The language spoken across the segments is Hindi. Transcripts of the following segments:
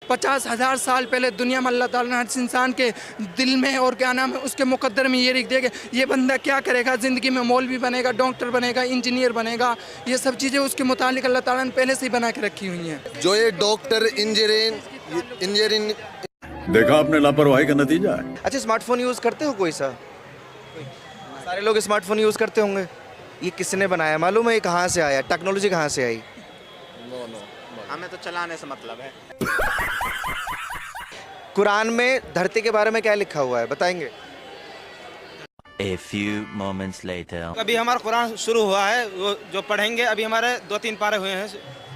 50,000 साल पहले दुनिया में अल्लाह ताला ने हर इंसान के दिल में और क्या नाम है उसके मुकद्दर में ये लिख दिया कि ये बंदा क्या करेगा, ज़िंदगी में मौलवी बनेगा, डॉक्टर बनेगा, इंजीनियर बनेगा। ये सब चीज़ें उसके मुतालिक अल्लाह ताला ने पहले से ही बना के रखी हुई हैं। जो ये डॉक्टर इंजीनियरिंग देखा आपने लापरवाही का नतीजा है। अच्छा, स्मार्टफोन यूज़ करते हो कोई सा? सारे लोग स्मार्टफोन यूज़ करते होंगे। ये किसने बनाया मालूम है? ये कहाँ से आया? टेक्नोलॉजी कहाँ से आई? हमें तो चलाने से मतलब है। कुरान में धरती के बारे में क्या लिखा हुआ है बताएंगे? A few moments later. अभी हमारा कुरान शुरू हुआ है, वो जो पढ़ेंगे अभी हमारे 2-3 पारे हुए हैं,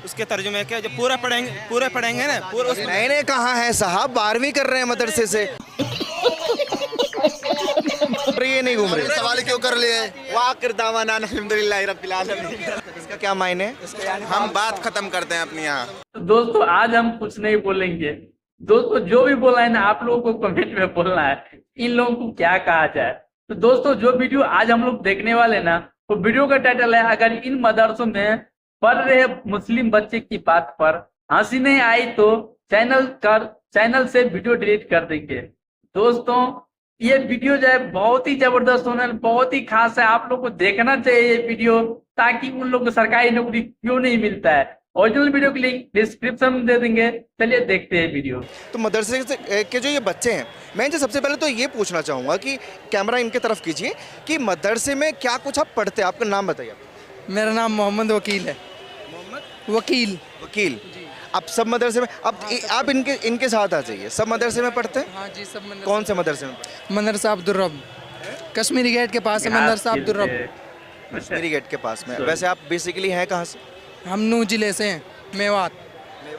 उसके तर्जुमे के जो पूरे पढ़ेंगे ना पूरा। नए कहाँ है साहब? 12वीं कर रहे हैं मदरसे से। ये नहीं घूम रहे। सवाल क्यों कर लिए? वाकिर दावाना अल्हम्दुलिल्लाह रब्बिल आलमीन। इसका क्या मायने? हम बात खत्म करते हैं अपनी यहाँ। तो दोस्तों आज हम कुछ नहीं बोलेंगे। दोस्तों जो भी बोला है ना आप लोगों को कमेंट में बोलना है इन लोगों को क्या कहा जाए। तो दोस्तों जो वीडियो आज हम लोग देखने वाले ना, तो वीडियो का टाइटल है अगर इन मदरसों में पढ़ रहे मुस्लिम बच्चे की बात पर हंसी नहीं आई तो चैनल से वीडियो डिलीट कर देंगे। दोस्तों ये वीडियो जो है बहुत ही जबरदस्त होने, बहुत ही खास है। आप लोग को देखना चाहिए ये वीडियो, ताकि उन लोग को सरकारी नौकरी क्यों नहीं मिलता है। ओरिजिनल वीडियो की लिंक डिस्क्रिप्शन में दे देंगे। चलिए देखते हैं वीडियो। तो मदरसे के जो ये बच्चे हैं, मैं इनसे सबसे पहले तो ये पूछना चाहूँगा कि कैमरा इनके तरफ कीजिए कि मदरसे में क्या कुछ आप पढ़ते हैं। आपका नाम बताइए। मेरा नाम मोहम्मद वकील है। वकील आप सब मदरसे में आप इनके साथ आ जाइए। सब मदरसे में पढ़ते हैं? हाँ जी, सब मदरसे। कौन से मदरसे में? मदरसा अब्दुल रब, कश्मीरी गेट के पास है मदरसा अब्दुल रब। कश्मीरी गेट के पास में। वैसे आप बेसिकली हैं कहाँ से? हम नूह जिले से हैं, मेवात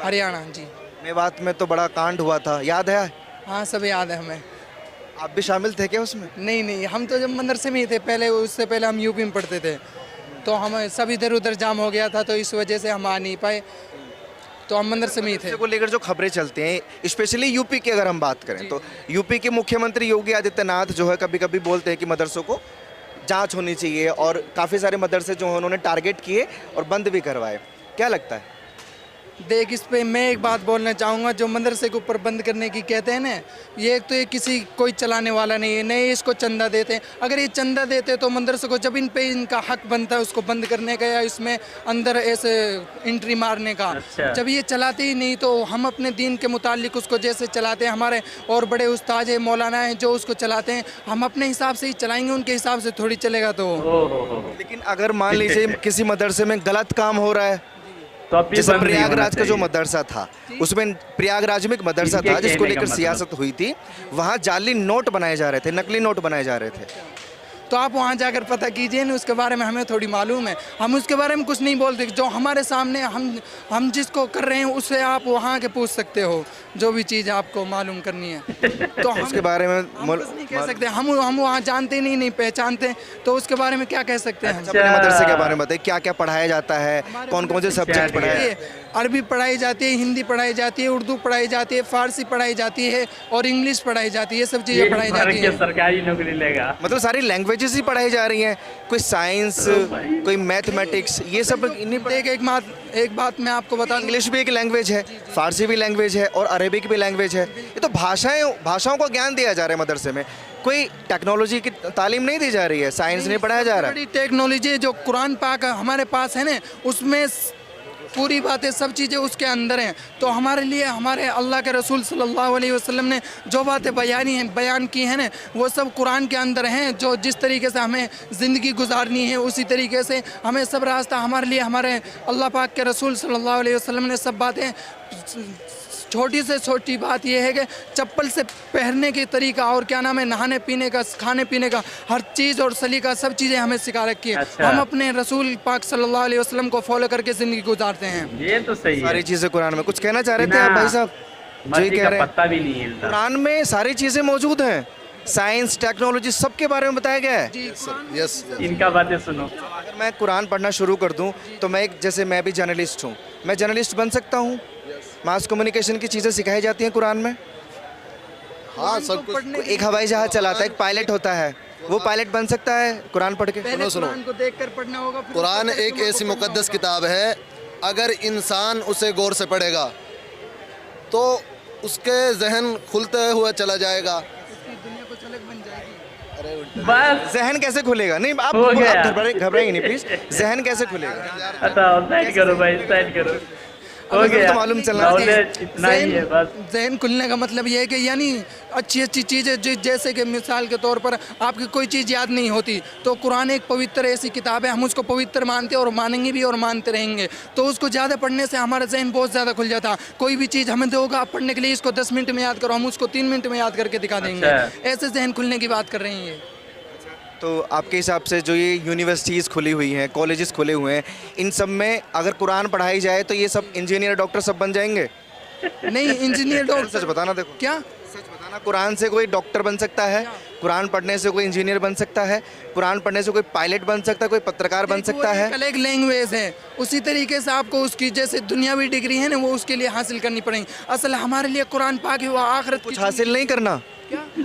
हरियाणा जी। मेवात में तो बड़ा कांड हुआ था, याद है? हाँ सब याद है हमें। आप भी शामिल थे क्या उसमें? नहीं, हम तो जब मदरसे में ही थे पहले, उससे पहले हम यूपी में पढ़ते थे, तो हम सब इधर उधर जाम हो गया था, तो इस वजह से हम आ नहीं पाए, तो हम मदरसे में ही थे। को लेकर जो खबरें चलती हैं स्पेशली यूपी की अगर हम बात करें तो यूपी के मुख्यमंत्री योगी आदित्यनाथ जो है कभी कभी बोलते हैं कि मदरसों को जांच होनी चाहिए, और काफ़ी सारे मदरसे जो हैं उन्होंने टारगेट किए और बंद भी करवाए। क्या लगता है? देख, इस पे मैं एक बात बोलना चाहूँगा। जो मदरसे के ऊपर बंद करने की कहते हैं ना, ये तो ये किसी कोई चलाने वाला नहीं है, नहीं इसको चंदा देते हैं। अगर ये चंदा देते तो मदरसे को जब इन पे इनका हक बनता है उसको बंद करने का या इसमें अंदर ऐसे एंट्री मारने का। अच्छा। जब ये चलाते ही नहीं तो हम अपने दीन के मुतालिक उसको जैसे चलाते हैं, हमारे और बड़े उस्ताद है मौलाना हैं जो उसको चलाते हैं, हम अपने हिसाब से ही चलाएंगे, उनके हिसाब से थोड़ी चलेगा। तो लेकिन अगर मान लीजिए किसी मदरसे में गलत काम हो रहा है, तो जैसे प्रयागराज का जो मदरसा था, उसमें प्रयागराज में एक मदरसा था जिसको लेकर सियासत हुई थी, वहाँ जाली नोट बनाए जा रहे थे, नकली नोट बनाए जा रहे थे। तो आप वहाँ जाकर पता कीजिए ना, उसके बारे में हमें थोड़ी मालूम है। हम उसके बारे में कुछ नहीं बोलते, जो हमारे सामने हम जिसको कर रहे हैं उससे आप वहाँ के पूछ सकते हो, जो भी चीज़ आपको मालूम करनी है। तो हम उसके बारे में नहीं कह सकते। हम वहाँ जानते नहीं पहचानते, तो उसके बारे में क्या कह सकते हैं। अपने मदरसे के बारे में बताइए, क्या क्या पढ़ाया जाता है, कौन कौन से सब्जेक्ट पढ़ाए? अरबी पढ़ाई जाती है, हिंदी पढ़ाई जाती है, उर्दू पढ़ाई जाती है, फारसी पढ़ाई जाती है और इंग्लिश पढ़ाई जाती है। ये सब चीज़ें पढ़ाई जाती है। सरकारी नौकरी लेगा, मतलब सारी लैंग्वेजेस ही पढ़ाई जा रही हैं, कोई साइंस, कोई मैथमेटिक्स, ये सब नहीं पढ़े। एक बात मैं आपको बता, इंग्लिश भी एक लैंग्वेज है, फारसी भी लैंग्वेज है और अरेबिक भी लैंग्वेज है। ये तो भाषाओं का ज्ञान दिया जा रहा है मदरसे में, कोई टेक्नोलॉजी की तालीम नहीं दी जा रही है, साइंस नहीं पढ़ाया जा रहा है। बड़ी टेक्नोलॉजी जो कुरान पाक हमारे पास है ना, उसमें पूरी बातें सब चीज़ें उसके अंदर हैं। तो हमारे लिए हमारे अल्लाह के रसूल सल्लल्लाहु अलैहि वसल्लम ने जो बातें बयान की हैं ना, वो सब कुरान के अंदर हैं। जो जिस तरीके से हमें ज़िंदगी गुजारनी है उसी तरीके से हमें सब रास्ता हमारे लिए हमारे अल्लाह पाक के रसूल सल्लल्लाहु अलैहि वसल्लम ने सब बातें, छोटी से छोटी बात यह है कि चप्पल से पहनने के तरीका और क्या नाम है, नहाने पीने का, खाने पीने का, हर चीज़ और सलीका, सब चीज़ें हमें सिखा रखी है। अच्छा। हम अपने रसूल पाक सल्लल्लाहु अलैहि वसल्लम को फॉलो करके ज़िंदगी गुजारते हैं। ये तो सही है। सारी चीज़ें कुरान में। कुछ कहना चाह रहे थे आप भाई साहब? जी कह रहे हैं, पत्ता भी नहीं हिलता। कुरान में सारी चीज़ें मौजूद हैं, साइंस, टेक्नोलॉजी, सबके बारे में बताया गया है। यस। इनका बातें सुनो। अगर मैं कुरान पढ़ना शुरू कर दूं तो जैसे मैं भी जर्नलिस्ट हूं, मैं जर्नलिस्ट बन सकता हूं। मास कम्युनिकेशन की चीज़ें सिखाई जाती हैं कुरान में। हाँ, सब कुछ। एक हवाई जहाज चलाता है, एक पायलट होता है, वो पायलट बन सकता है कुरान पढ़ के? सुनो, कुरान को देखकर पढ़ना होगा। कुरान एक ऐसी मुकद्दस किताब है, अगर इंसान उसे गौर से पढ़ेगा तो उसके जहन खुलते हुए चला जाएगा। दुनिया कुछ अलग बन जाएगी। अरे उल्टा। बस जहन कैसे खुलेगा? नहीं आप हो गया। घबराएंगे नहीं प्लीज। जहन कैसे खुलेगा? बताओ, साइड करो भाई, साइड करो। हो हमें गया, तो मालूम चलना चाहिए। नॉलेज इतना ही है बस। जहन खुलने का मतलब ये है कि यानी अच्छी अच्छी चीज़ें जैसे कि मिसाल के तौर पर आपकी कोई चीज़ याद नहीं होती तो कुरान एक पवित्र ऐसी किताब है, हम उसको पवित्र मानते हैं और मानेंगे भी और मानते रहेंगे। तो उसको ज़्यादा पढ़ने से हमारा जहन बहुत ज़्यादा खुल जाता है। कोई भी चीज़ हमें दोगा आप पढ़ने के लिए, इसको 10 मिनट में याद करो, हम उसको 3 मिनट में याद करके दिखा देंगे। अच्छा। ऐसे जहन खुलने की बात कर रही हैं। तो आपके हिसाब से जो ये यूनिवर्सिटीज़ खुली हुई हैं, कॉलेजेस खुले हुए हैं, इन सब में अगर कुरान पढ़ाई जाए तो ये सब इंजीनियर डॉक्टर सब बन जाएंगे? नहीं, इंजीनियर सच डॉक्टर बताना, देखो क्या सच बताना, कुरान से कोई डॉक्टर बन सकता है, कुरान पढ़ने से कोई इंजीनियर बन सकता है, कुरान पढ़ने से कोई पायलट बन सकता है, कोई पत्रकार बन सकता है। अलग लैंग्वेज है, उसी तरीके से आपको उसकी जैसे दुनियावी डिग्री है ना वो उसके लिए हासिल करनी पड़ेगी। असल हमारे लिए कुरान पाक है, वो आखिरत कुछ हासिल नहीं करना,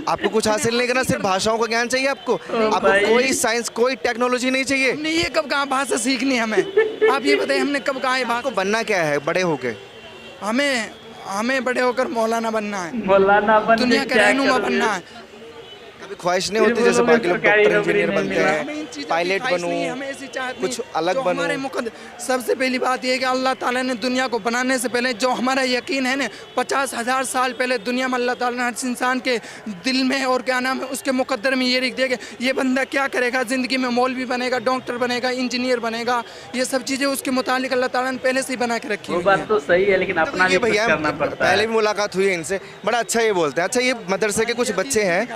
आपको कुछ हासिल नहीं करना, सिर्फ भाषाओं का ज्ञान चाहिए आपको। आपको भाई। कोई साइंस, कोई टेक्नोलॉजी नहीं चाहिए। हमने ये कब कहा भाषा सीखनी हमें? आप ये बताइए हमने कब कहा है आपको भाषा? बनना क्या है बड़े होके? हमें बड़े होकर मौलाना बनना है, मौलाना बन के दुनिया का क्या रहनुमा करोगे? बनना है। कभी ख्वाहिश नहीं होती फिर जैसे बोलोगे बाकी लोग सरकारी डॉक्टर नौकरी इंजीनियर नहीं बनते मिला। हमें इन हैं, चीज़ों की पायलट ख्वाहिश नहीं है, बनूं, हमें ऐसी चाहत कुछ नहीं। अलग जो हमारे बनूं। सबसे पहली बात ये है कि अल्लाह ताला ने दुनिया को बनाने से पहले जो हमारा यकीन है ना 50,000 साल पहले दुनिया में अल्लाह ताला ने हर इंसान के दिल में और क्या नाम है उसके मुकद्दर में ये लिख दिया कि ये बंदा क्या करेगा ज़िंदगी में, मौलवी बनेगा, डॉक्टर बनेगा, इंजीनियर बनेगा। ये सब चीज़ें उसके मुतालिक अल्लाह ताला ने पहले से ही बना के रखी वो हुई बात हैं। तो सही है, लेकिन अपना भी ये कुछ भैया करना पड़ता पहले है। भी मुलाकात हुई है इनसे, बड़ा अच्छा ये बोलते हैं। अच्छा, ये मदरसे के कुछ बच्चे हैं,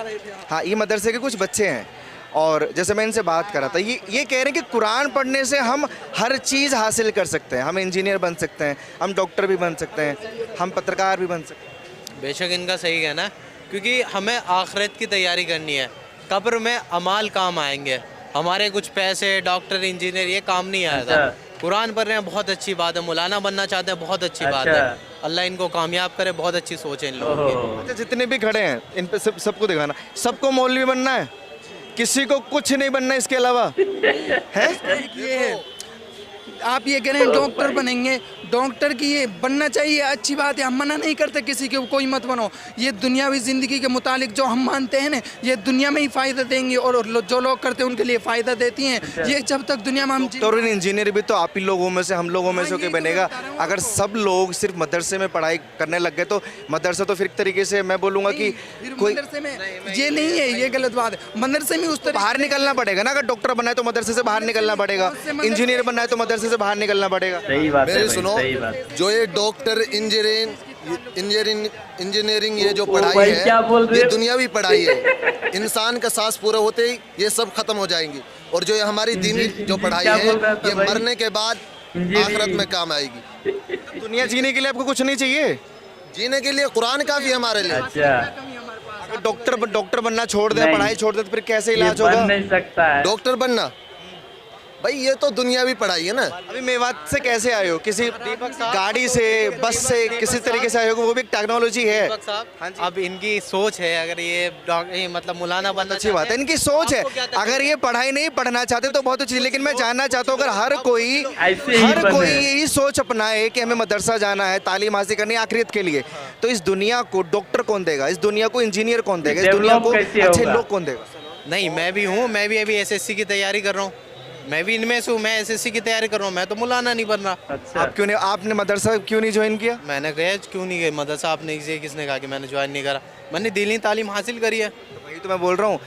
हाँ ये मदरसे के कुछ बच्चे हैं, और जैसे मैं इनसे बात कर रहा था, ये कह रहे हैं कि कुरान पढ़ने से हम हर चीज़ हासिल कर सकते हैं, हम इंजीनियर बन सकते हैं, हम डॉक्टर भी बन सकते हैं, हम पत्रकार भी बन सकते हैं। बेशक इनका सही कहना है, क्योंकि हमें आखिरत की तैयारी करनी है। कब्र में अमाल काम आएंगे, हमारे कुछ पैसे, डॉक्टर, इंजीनियर ये काम नहीं आएगा। अच्छा। कुरान पढ़ रहे हैं बहुत अच्छी बात है, मौलाना बनना चाहते हैं बहुत अच्छी बात अच्छा। है, अल्लाह इनको कामयाब करे, बहुत अच्छी सोच है इन लोगों की। ओहो। अच्छा, जितने भी खड़े हैं इन पे सबको दिखाना, सबको मौलवी बनना है, किसी को कुछ नहीं बनना इसके अलावा है? ये आप ये कह रहे हैं डॉक्टर बनेंगे, डॉक्टर की ये बनना चाहिए, अच्छी बात है, हम मना नहीं करते किसी के कोई मत बनो। ये दुनियावी ज़िंदगी के मुतालिक जो हम मानते हैं ना ये दुनिया में ही फ़ायदा देंगे और जो लोग करते हैं उनके लिए फ़ायदा देती हैं। ये जब तक दुनिया में हम डॉक्टर और इंजीनियर भी तो आप ही लोगों में से, हम लोगों में से हाँ, कोई यही तो बनेगा। बता रहा हूँ अगर सब लोग सिर्फ मदरसे में पढ़ाई करने लग गए तो मदरसा तो फिर एक तरीके से मैं बोलूँगा कि फिर कोई मदरसे में ये नहीं है, ये गलत बात है। मदरसे में उस तरह बाहर निकलना पड़ेगा ना। अगर डॉक्टर बनना है तो मदरसे से बाहर निकलना पड़ेगा, इंजीनियर बनना है तो मदरसे से बाहर निकलना पड़ेगा। सही बात है मेरी भाई, सुनो, सही बात। जो ये डॉक्टर इंजीनियरिंग ये जो ओ पढ़ाई भाई, है क्या बोल रहे ये हो? दुनियावी पढ़ाई है। इंसान का सांस पूरा होते ही ये सब खत्म हो जाएंगी, और जो ये हमारी दीनी जो पढ़ाई क्या है बोल रहा था ये भाई? मरने के बाद आखिरत में काम आएगी। दुनिया जीने के लिए आपको कुछ नहीं चाहिए, जीने के लिए कुरान काफी है हमारे लिए। अच्छा, अगर डॉक्टर बनना छोड़ दे, नहीं। पढ़ाई छोड़ दे तो फिर कैसे ये इलाज बन होगा? नहीं सकता है। डॉक्टर बनना भाई ये तो दुनियावी पढ़ाई है ना। अभी मेवात से कैसे आए हो? किसी गाड़ी से, बस से, किसी तरीके से आए हो? वो भी एक टेक्नोलॉजी है। दीपक साहब, अब इनकी सोच है, अगर ये मतलब मौलाना बनना अच्छी बात है, इनकी सोच है। अगर ये पढ़ाई नहीं पढ़ना चाहते तो बहुत अच्छी, लेकिन मैं जानना चाहता हूँ अगर हर कोई ऐसे ही बने। यही सोच अपनाए कि हमें मदरसा जाना है, तालीम हासिल करनी है आखिरत के लिए, तो इस दुनिया को डॉक्टर कौन देगा? इस दुनिया को इंजीनियर कौन देगा? इस दुनिया को डेवलप कैसे अच्छे होगा? लोग कौन देगा? नहीं, मैं भी हूँ, मैं भी अभी एसएससी की तैयारी कर रहा हूँ, मैं भी इनमें से हूँ, मैं एसएससी की तैयारी कर रहा हूँ, मैं तो मौलाना नहीं बन रहा। अच्छा, आप क्यों नहीं, आपने मदरसा क्यों नहीं ज्वाइन किया? मैंने कहा क्यों नहीं गए मदरसा, आपने इसे किसने कहा कि मैंने ज्वाइन नहीं करा? मैंने दीनी तालीम हासिल करी है। वही तो मैं बोल रहा हूँ,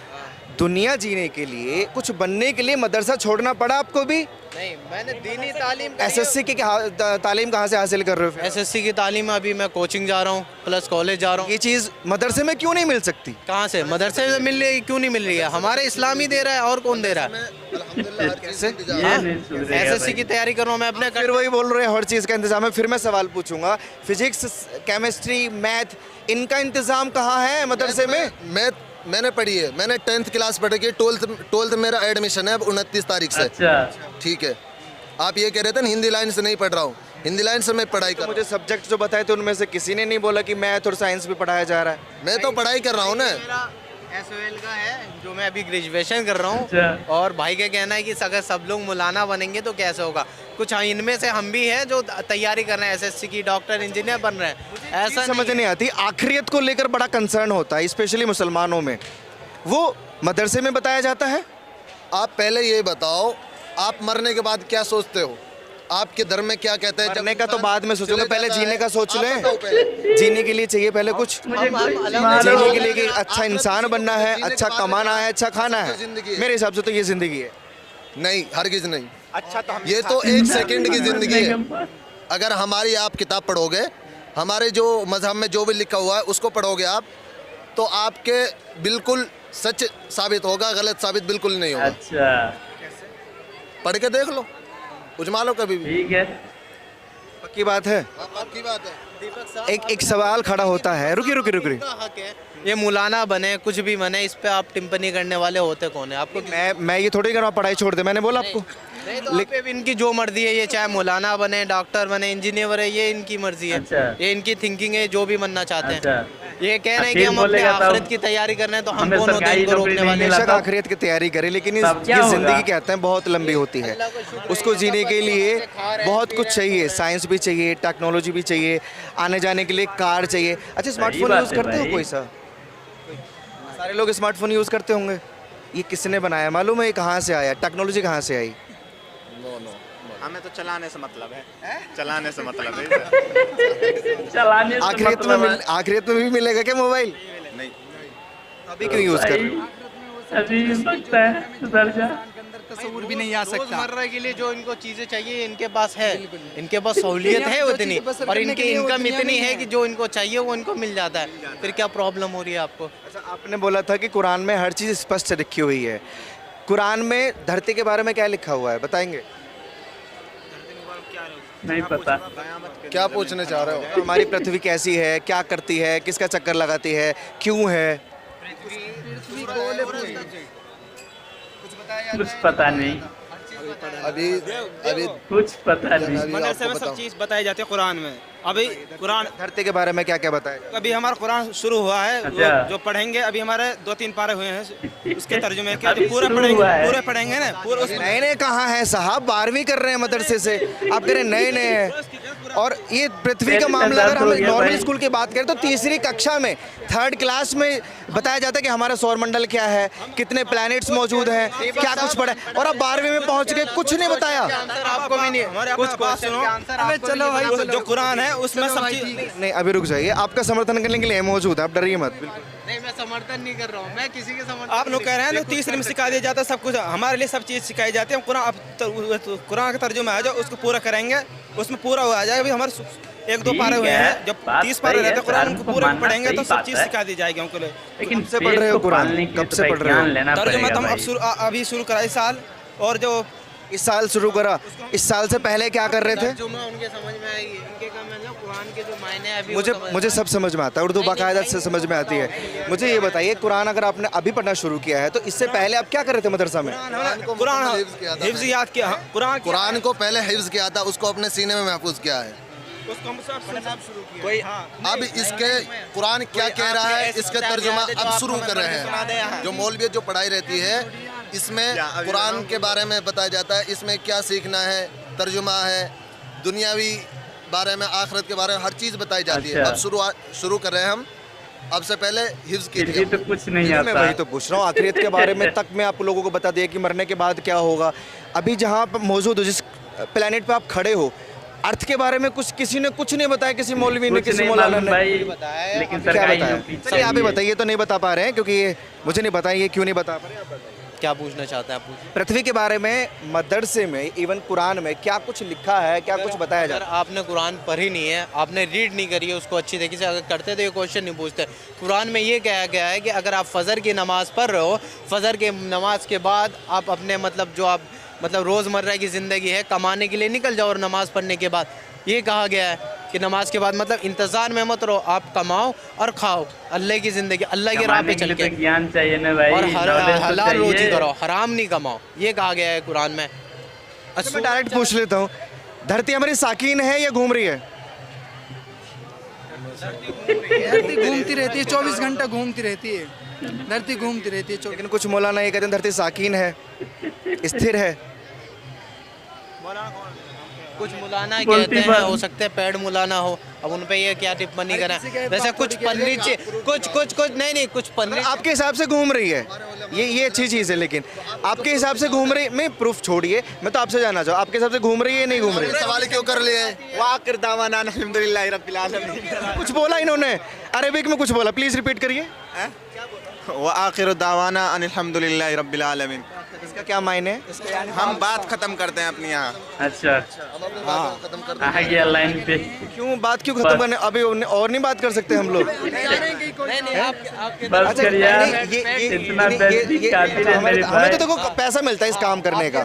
दुनिया जीने के लिए, कुछ बनने के लिए मदरसा छोड़ना पड़ा आपको भी? नहीं, मैंने दीनी तालीम एसएससी की तालीम कहाँ से हासिल कर रहे हो फिर? एसएससी की तालीम अभी मैं कोचिंग जा रहा हूँ, प्लस कॉलेज जा रहा हूँ। ये चीज़ मदरसे में क्यों नहीं मिल सकती? कहाँ से मदरसे से मिल रही है, क्यों नहीं मिल रही है? हमारे इस्लामी दे रहा है, और कौन दे रहा है? कैसे ये नहीं सुधरेगा एसएससी भाई। की तैयारी कर रहा हूँ मैं अपने फिर वही बोल रहे हैं, हर चीज़ का इंतजाम है। फिर मैं सवाल पूछूंगा, फिजिक्स, केमिस्ट्री, मैथ, इनका इंतजाम कहाँ है मदरसे में? मैंने पढ़ी है, मैंने 10th क्लास पढ़ के 12th मेरा एडमिशन है अब 29 तारीख से। अच्छा, ठीक है, आप ये कह रहे थे ना हिंदी लाइन से नहीं पढ़ रहा हूँ, हिंदी लाइन से मैं पढ़ाई कर रहा मुझे सब्जेक्ट जो बताए थे उनमें से किसी ने नहीं बोला कि मैथ और साइंस भी पढ़ाया जा रहा है। हूँ। मैं तो पढ़ाई कर रहा हूँ ना। एसओएल का है जो मैं अभी ग्रेजुएशन कर रहा हूँ, अच्छा। और भाई का कहना है कि अगर सब लोग मौलाना बनेंगे तो कैसे होगा? कुछ इनमें से हम भी हैं जो तैयारी कर रहे हैं एसएससी की, डॉक्टर इंजीनियर बन रहे हैं। ऐसा समझ नहीं आती, आखिरियत को लेकर बड़ा कंसर्न होता है स्पेशली मुसलमानों में, वो मदरसे में बताया जाता है। आप पहले ये बताओ, आप मरने के बाद क्या सोचते हो? आपके धर्म में क्या कहते हैं? मरने का तो बाद में सोचोगे, चले पहले जाता जीने है। का सोच आप लें। बताओ पहले। जीने के लिए चाहिए पहले कुछ, जीने के लिए कि अच्छा इंसान बनना है, जीने के अच्छा बाद कमाना है, अच्छा खाना तो जिंदगी है। है। मेरे हिसाब से तो ये जिंदगी है। नहीं, हरगिज नहीं। अच्छा तो ये तो एक सेकंड की जिंदगी है। अगर हमारी आप किताब पढ़ोगे, हमारे जो मजहब में जो भी लिखा हुआ है उसको पढ़ोगे आप, तो आपके बिल्कुल सच साबित होगा, गलत साबित बिल्कुल नहीं होगा। अच्छा पढ़ के देख लो, उजमा लो कभी भी। ठीक है। पक्की बात है। आपकी बात है। एक सवाल खड़ा होता है, रुकिए। हक है ये मौलाना बने, कुछ भी बने, इस पे आप टिप्पणी करने वाले होते कौन है? आपको मैं ये थोड़ी कर रहा हूँ पढ़ाई छोड़ दे, मैंने बोला आपको। नहीं तो आप पे इनकी जो मर्जी है, ये चाहे मौलाना बने, डॉक्टर बने, इंजीनियर बने, ये इनकी मर्जी है। अच्छा। ये इनकी थिंकिंग है, जो भी बनना चाहते हैं। अच्छा। ये कह रहे हैं कि फिर हम अपने बोलेगा तब आखिरत की तैयारी कर रहे हैं, तो हम हमें कौन होते हैं सरकारी इनको नौकरी रोकने नहीं वाले? मिला। बेशक आखिरत की तैयारी करें, लेकिन तब क्या ये होगा? जिंदगी कहते हैं बहुत लंबी होती है, उसको जीने के लिए बहुत कुछ चाहिए, साइंस भी चाहिए, टेक्नोलॉजी भी चाहिए, आने जाने के लिए कार चाहिए। अच्छा स्मार्टफोन बात यूज़ है करते हो भाई। कोई सा? सारे लोग स्मार्टफोन यूज़ करते होंगे। ये किसने बनाया मालूम है? ये कहाँ से आया, टेक्नोलॉजी कहाँ से आई? हमें तो चलाने से मतलब है, चलाने से मतलब है। चलाने से आखिरत मतलब है। आखिरत में भी मिलेगा क्या मोबाइल? नहीं, अभी क्यों यूज़ कर रहे हो? अभी सकता है सुधर जा। तस्वुर भी नहीं आ सकता। रोजमर्रा के लिए जो इनको चीजें चाहिए इनके पास है, इनके पास सहूलियत है उतनी, और इनकी इनकम इतनी है कि जो इनको चाहिए वो इनको मिल जाता है। फिर क्या प्रॉब्लम हो रही है आपको? अच्छा आपने बोला था कि कुरान में हर चीज़ स्पष्ट लिखी हुई है। कुरान में धरती के बारे में क्या लिखा हुआ है बताएंगे? नहीं पता। क्या पूछने चाह रहे हो? हमारी पृथ्वी कैसी है, क्या करती है, किसका चक्कर लगाती है, क्यों है? कुछ पता नहीं, अभी कुछ पता नहीं। अभी मदरसे आपको में सब बताऊं। चीज़ बताई जाती है कुरान में। अभी कुरान धरती के बारे में क्या क्या बताया? अभी हमारा कुरान शुरू हुआ है, अच्छा। जो पढ़ेंगे अभी हमारे 2-3 पारे हुए हैं, उसके तर्जुमे के अभी पूरे शुरू पढ़ेंगे, हुआ है। पूरे पढ़ेंगे ना पूरे उसमें। नए नए कहाँ हैं साहब, 12वीं कर रहे हैं मदरसे से, आप कह रहे हैं नए नए हैं। और ये पृथ्वी का मामला अगर हम नॉर्मल स्कूल की बात करें तो तीसरी कक्षा में, 3rd क्लास में बताया जाता है कि हमारा सौरमंडल क्या है, कितने प्लैनेट्स मौजूद हैं, क्या कुछ पढ़ा है, और अब 12वीं में पहुंच के कुछ नहीं बताया। आपको भी नहीं हमारे कुछ बात सुनो, चलो भाई, चलो। जो कुरान है उसमें सब चीज। नहीं अभी रुक जाइए, आपका समर्थन करने के लिए मौजूद है, आप डरिए मत। नहीं, मैं समर्थन नहीं कर रहा हूँ, मैं किसी के समर्थन आप लोग कह रहे हैं ना तीसरे में सिखा दिया जाता है सब कुछ, हमारे लिए सब चीज़ सिखाई जाती है। हम कुरान कुरान का तर्जुमा है जो उसको पूरा करेंगे, उसमें पूरा हो जाएगा। अभी हमारे 1-2 पारे हुए हैं, जब 30 पारे रहते हैं कुरान उनको पूरे पढ़ेंगे तो सब चीज़ सिखा दी जाएगी हमको। लेकिन कब से पढ़ रहे हो कुरान? कब से पढ़ रहे हो? तर्जुमा तो हम अभी शुरू करा इस साल, और जो इस साल शुरू करा, इस साल से पहले क्या कर रहे थे? तर्जुमा उनके समझ में आएगी, उनके का मतलब कुरान के जो मायने हैं अभी मुझे सब समझ में आता है, उर्दू बाकायदा से समझ में आती है। मुझे ये बताइए, कुरान अगर आपने अभी पढ़ना शुरू किया है तो इससे पहले आप क्या कर रहे थे मदरसा में? कुरान हिफ्ज़ किया था। हिफ्ज़ याद किया, कुरान कुरान को पहले हिफ्ज किया था, उसको अपने सीने में महफूज किया है। कोई अब इसके कुरान क्या कह रहा है, इसका तर्जुमा अब शुरू कर रहे हैं। जो मौलवियत जो पढ़ाई रहती है, इसमें कुरान के बारे में बताया जाता है, इसमें क्या सीखना है, तर्जुमा है, दुनियावी बारे में, आखिरत के बारे में हर चीज़ बताई जाती है। अच्छा। अब शुरू कर रहे हैं हम, अब से पहले हिफ्ज फिर भी कीजिए। तो कुछ नहीं मैं आता। वही तो पूछ रहा हूँ, आखिरत के बारे में तक मैं आप लोगों को बता दिया कि मरने के बाद क्या होगा। अभी जहाँ आप मौजूद हो, जिस प्लेनेट पे आप खड़े हो, अर्थ के बारे में कुछ किसी ने कुछ नहीं बताया, किसी मौलवी ने, कुछ किसी नहीं मौलाना मालूम ने भाई, बताया। लेकिन क्या सरकारी बताया? नौकरी चलिए आप ही चाहिए। बताइए, तो नहीं बता पा रहे हैं क्योंकि ये मुझे नहीं पता, ये क्यों नहीं बता पा रहे हैं, आप बताइए। क्या पूछना चाहते हैं आप? पूछिए। पृथ्वी के बारे में मदरसे में, इवन कुरान में क्या कुछ लिखा है, क्या कुछ बताया अगर जाता है? आपने कुरान पढ़ी नहीं है, आपने रीड नहीं करी है उसको अच्छी तरीके से, अगर करते तो ये क्वेश्चन नहीं पूछते। कुरान में ये कहा गया है कि अगर आप फजर की नमाज़ पढ़ रहे हो, फजर के नमाज के बाद आप अपने मतलब जो आप मतलब रोज़मर्रा की ज़िंदगी है कमाने के लिए निकल जाओ, और नमाज़ पढ़ने के बाद ये कहा गया है कि नमाज के बाद मतलब इंतज़ार में मत रहो, आप कमाओ और खाओ, अल्लाह की ज़िंदगी, अल्लाह की राह पे कमाने के चल लिए के, तो ज्ञान चाहिए ना भाई, और knowledge तो हलाल रोजी चाहिए। करो, हराम नहीं कमाओ, ये कहा गया है कुरान में। अच्छा मैं डायरेक्ट पूछ लेता हूँ, धरती हमारी साकीन है या घूम रही है? धरती घूमती रहती है, 24 घंटा घूमती रहती है, धरती घूमती रहती है। लेकिन कुछ मौलाना ये कहते हैं धरती साकीन है, स्थिर है। कुछ मुलाना बोलती कहते हैं, बात। हो सकता है पेड़ मुलाना हो। अब उन पे ये क्या टिप्पणी करें। वैसे कुछ पन्नी कुछ नहीं कुछ पन्नी आपके हिसाब से घूम रही है, ये अच्छी चीज़ है, लेकिन आपके हिसाब से घूम रही, मैं प्रूफ छोड़िए, मैं तो आपसे जानना चाहूँ आपके हिसाब से घूम रही है या नहीं घूम रही? सवाल क्यों कर लिए? वाकिर दावाना अल्हम्दुलिल्लाह रब्बिल आलमीन। कुछ बोला इन्होंने, अरेबिक में कुछ बोला, प्लीज रिपीट करिए। व आखिर दावाना अल्हम्दुलिल्लाह रब्बिल आलमीन। इसका क्या मायने है? हम बात खत्म करते हैं अपनी यहाँ। अच्छा आ गया लाइन पे। क्यों बात क्यों खत्म करने, अभी और नहीं बात कर सकते हम लोग? बस कर यार, ये इतना बेइज्जती काफी है मेरे हमें भाई। तो देखो पैसा मिलता है इस काम करने का,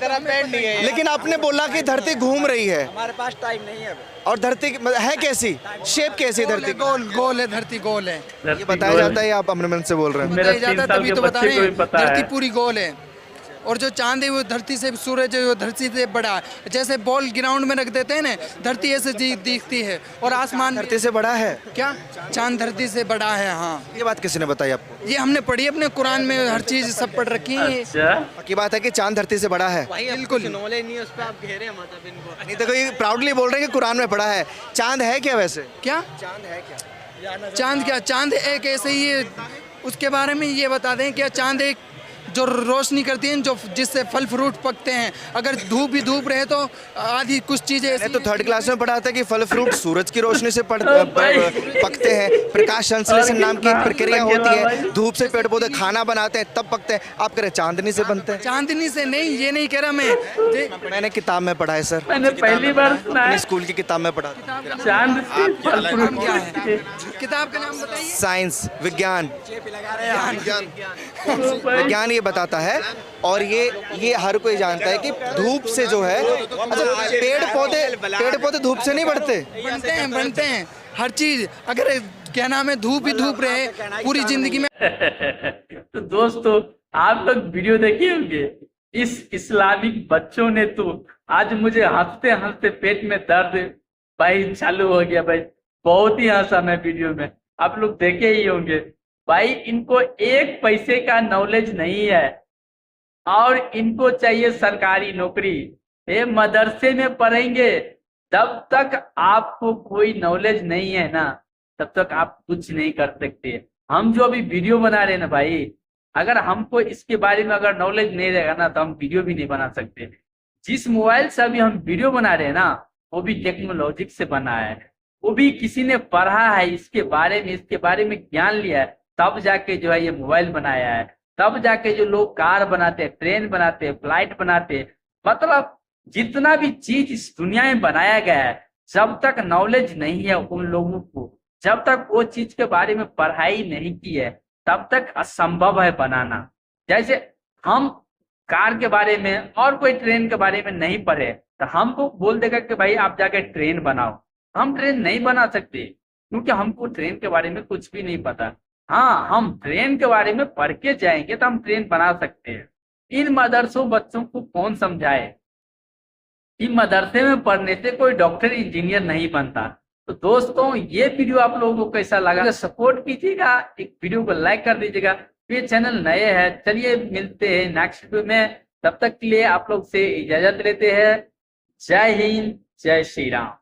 लेकिन आपने बोला कि धरती घूम रही है, हमारे पास टाइम नहीं है। और धरती है कैसी, शेप कैसी है धरती की? गोल गोल है, धरती गोल है। ये बताया जाता है या आप अपने मन से बोल रहे हैं? मेरा बताया 3 जाता है, साल तभी के तो बता बच्चे रहे को भी हैं पता धरती है। पूरी गोल है। और जो चांद है वो धरती से, सूरज है वो धरती से बड़ा है। जैसे बॉल ग्राउंड में रख देते हैं ना, धरती ऐसे दिखती है, और आसमान धरती से बड़ा है? क्या चांद धरती से बड़ा है? हाँ, ये बात किसी ने बताई आपको? ये हमने पढ़ी अपने कुरान में, हर चीज सब पढ़ रखी है। अच्छा की बात है कि चांद धरती से बड़ा है। बिल्कुल नॉलेज नहीं है उस पर, आप घेरे मतलब इनको। नहीं देखो, ये प्राउडली बोल रहे हैं कि कुरान में पढ़ा है। चांद है क्या वैसे? क्या चांद है क्या? चांद क्या, चांद एक ऐसे ही है, उसके बारे में ये बता दें क्या, चांद एक जो रोशनी करती है, जो जिससे फल फ्रूट पकते हैं। अगर धूप भी धूप रहे तो आधी कुछ चीजें मैंने तो 3rd क्लास में पढ़ा था कि फल फ्रूट सूरज की रोशनी से पकते हैं। प्रकाश संश्लेषण नाम की एक प्रक्रिया होती है, धूप से पेड़ पौधे खाना बनाते हैं तब पकते हैं। आप कह रहे चांदनी से बनते हैं? चांदनी से नहीं, ये नहीं कह रहा मैं। मैंने किताब में पढ़ा है सर, मैंने पहली बार सुना है अपनी स्कूल की किताब में पढ़ा था। चांद से फल फ्रूट क्या है किताब का नाम बताइए? साइंस, विज्ञान। भाई। विज्ञान ये बताता है, और ये हर कोई जानता है कि धूप से जो है, अच्छा पेड़ पौधे धूप से नहीं बढ़ते? बनते हैं हर चीज। अगर क्या नाम है, धूप ही धूप रहे पूरी जिंदगी में। तो दोस्तों, आप लोग वीडियो देखे होंगे, इस इस्लामिक बच्चों ने तो आज मुझे हंसते हंसते पेट में दर्द भाई चालू हो गया भाई। बहुत ही हंसा मैं वीडियो में, आप लोग देखे ही होंगे भाई। इनको 1 पैसे का नॉलेज नहीं है, और इनको चाहिए सरकारी नौकरी। ये मदरसे में पढ़ेंगे, तब तक आपको कोई नॉलेज नहीं है ना, तब तक आप कुछ नहीं कर सकते। हम जो अभी वीडियो बना रहे हैं ना भाई, अगर हमको इसके बारे में अगर नॉलेज नहीं रहेगा ना, तो हम वीडियो भी नहीं बना सकते। जिस मोबाइल से अभी हम वीडियो बना रहे हैं ना, वो भी टेक्नोलॉजी से बना है, वो भी किसी ने पढ़ा है इसके बारे में ज्ञान लिया है, तब जाके जो है ये मोबाइल बनाया है। तब जाके जो लोग कार बनाते हैं, ट्रेन बनाते हैं, फ्लाइट बनाते हैं, मतलब जितना भी चीज इस दुनिया में बनाया गया है, जब तक नॉलेज नहीं है उन लोगों को, जब तक वो चीज के बारे में पढ़ाई नहीं की है, तब तक असंभव है बनाना। जैसे हम कार के बारे में और कोई ट्रेन के बारे में नहीं पढ़े, तो हमको बोल देगा कि भाई आप जाके ट्रेन बनाओ, हम ट्रेन नहीं बना सकते, क्योंकि हमको ट्रेन के बारे में कुछ भी नहीं पता। हाँ, हम ट्रेन के बारे में पढ़ के जाएंगे तो हम ट्रेन बना सकते हैं। इन मदरसों बच्चों को कौन समझाए कि मदरसे में पढ़ने से कोई डॉक्टर इंजीनियर नहीं बनता। तो दोस्तों, ये वीडियो आप लोगों को कैसा लगा, सपोर्ट कीजिएगा, एक वीडियो को लाइक कर दीजिएगा। ये चैनल नए हैं, चलिए मिलते हैं नेक्स्ट वीडियो में। तब तक के लिए आप लोग से इजाजत लेते हैं। जय हिंद, जय श्री राम।